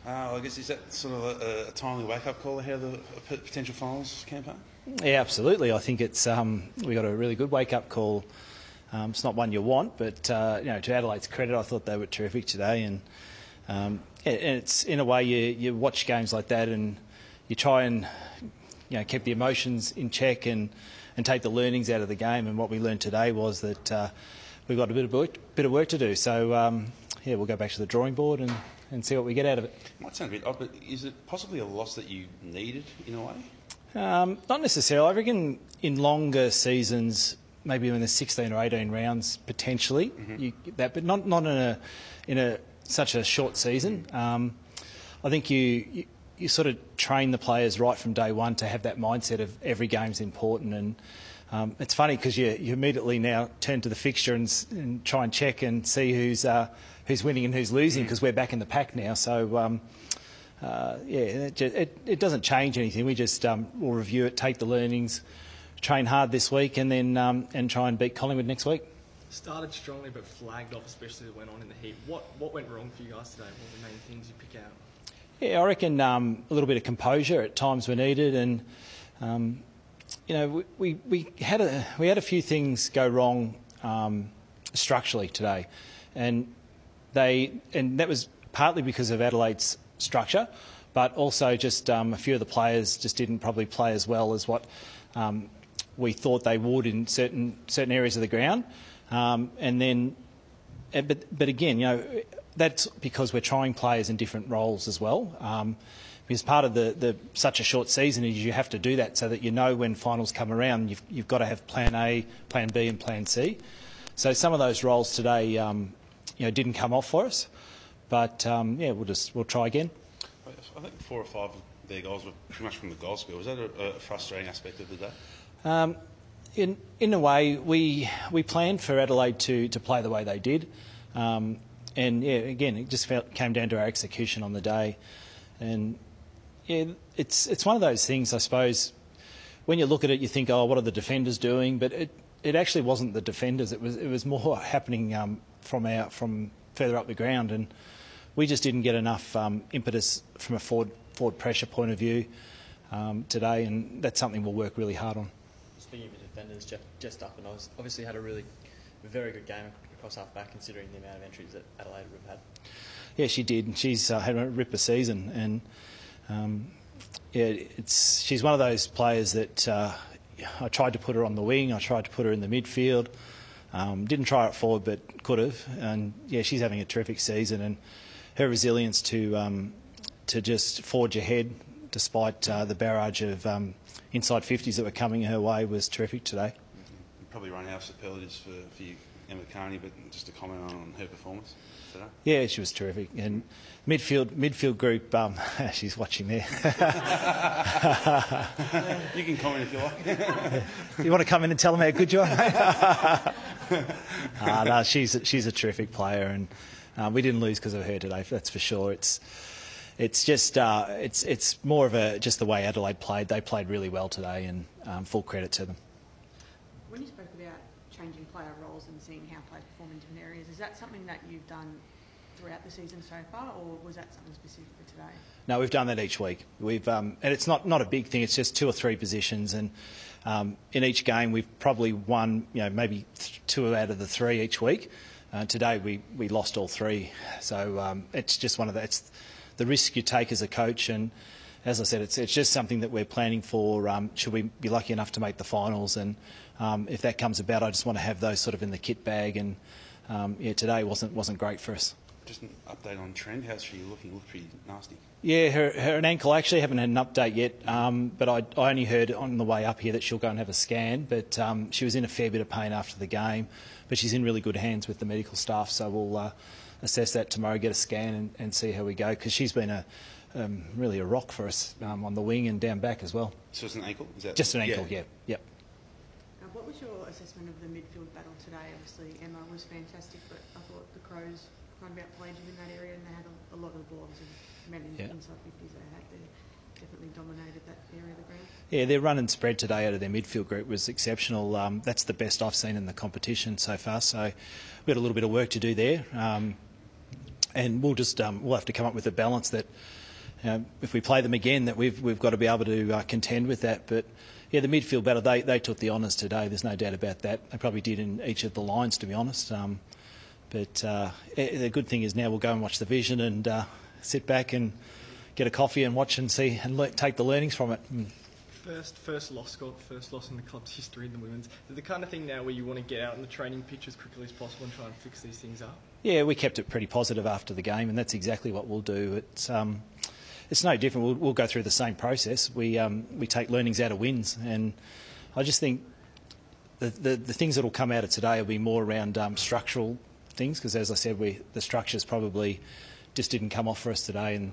I guess is that sort of a timely wake-up call ahead of the potential finals campaign? Yeah, absolutely. I think it's we got a really good wake-up call. It's not one you want, but to Adelaide's credit, I thought they were terrific today, and it's in a way you watch games like that and you try and keep the emotions in check and take the learnings out of the game. And what we learned today was that we've got a bit of work to do. So we'll go back to the drawing board and see what we get out of it. It might sound a bit odd, but is it possibly a loss that you needed in a way? Not necessarily. I reckon in longer seasons, maybe in the 16 or 18 rounds, potentially, but not in such a short season. I think you sort of train the players right from day one to have that mindset of every game's important. And it's funny because you immediately now turn to the fixture and try and check and see who's winning and who's losing, because we're back in the pack now. So it doesn't change anything. We just will review it, take the learnings, train hard this week, and then and try and beat Collingwood next week. Started strongly but flagged off, especially as it went on in the heat. What went wrong for you guys today? What were the main things you pick out? Yeah, I reckon a little bit of composure at times were needed, and we had a few things go wrong structurally today, and that was partly because of Adelaide's structure, but also just a few of the players just didn't probably play as well as what we thought they would in certain areas of the ground, but again, that's because we're trying players in different roles as well. Because part of the such a short season is you have to do that so that when finals come around, you've got to have Plan A, Plan B, and Plan C. So some of those roles today, didn't come off for us, but we'll try again. I think 4 or 5 of their goals were pretty much from the goal score. Was that a frustrating aspect of the day? In a way, we planned for Adelaide to play the way they did, and again, it just came down to our execution on the day, and it's one of those things, I suppose. When you look at it, you think, oh, what are the defenders doing? But it actually wasn't the defenders. It was more happening from further up the ground, and we just didn't get enough impetus from a forward pressure point of view today, and that's something we'll work really hard on. Speaking of the defenders, Jess up and obviously had a very good game across half back, considering the amount of entries that Adelaide would have had. Yeah, she did. She's had a ripper season, and she's one of those players that I tried to put her on the wing. I tried to put her in the midfield. Didn't try it forward, but could have. And she's having a terrific season, and her resilience to just forge ahead despite the barrage of inside 50s that were coming her way was terrific today. Probably run out of superlatives for you, Emma Carney, but just to comment on her performance today. Yeah, she was terrific. And midfield group, she's watching there. You can comment if you like. You want to come in and tell them how good you are? No, she's a terrific player, and we didn't lose because of her today. That's for sure. It's just it's more of just the way Adelaide played. They played really well today, and full credit to them. When you spoke about changing player roles and seeing how players perform in different areas, is that something that you've done throughout the season so far, or was that something specific for today? No, we've done that each week. And it's not a big thing. It's just 2 or 3 positions, and in each game we've probably won maybe 2 out of the 3 each week. Today we lost all 3, so it's just one of it's the risk you take as a coach, and as I said, it's just something that we're planning for. Should we be lucky enough to make the finals, and if that comes about, I just want to have those sort of in the kit bag. And today wasn't great for us. Just an update on Trent. How's she looking? Looked pretty nasty. Yeah, her ankle. I actually haven't had an update yet, but I only heard on the way up here that she'll go and have a scan. But she was in a fair bit of pain after the game, but she's in really good hands with the medical staff. So we'll assess that tomorrow, get a scan, and see how we go, because she's been really a rock for us on the wing and down back as well. So it's an ankle? Is that just an ankle? Yeah. Yep. What was your assessment of the midfield battle today? Obviously, Emma was fantastic, but I thought the Crows kind of outplayed you in that area, and they had a lot of the ball. Men in inside 50s they definitely dominated that area of the ground. Yeah, their run and spread today out of their midfield group was exceptional. That's the best I've seen in the competition so far, so we had a little bit of work to do there. and we'll just we'll have to come up with a balance that if we play them again, that we've got to be able to contend with that. But yeah, the midfield battle, they took the honours today. There's no doubt about that. They probably did in each of the lines, to be honest. But the good thing is now we'll go and watch the vision and sit back and get a coffee and watch and see and take the learnings from it. First loss in the club's history in the women's. Is it the kind of thing now where you want to get out on the training pitch as quickly as possible and try and fix these things up? Yeah, we kept it pretty positive after the game, and that's exactly what we'll do. It's no different. We'll go through the same process. We take learnings out of wins, and I just think the things that will come out of today will be more around structural things, because as I said, the structures probably just didn't come off for us today, and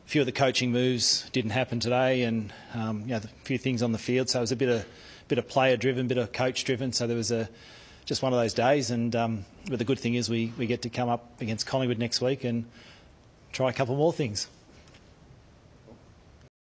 a few of the coaching moves didn't happen today, and a few things on the field. So it was a bit of player driven, bit of coach driven. So there was just one of those days, and but the good thing is we get to come up against Collingwood next week and try a couple more things.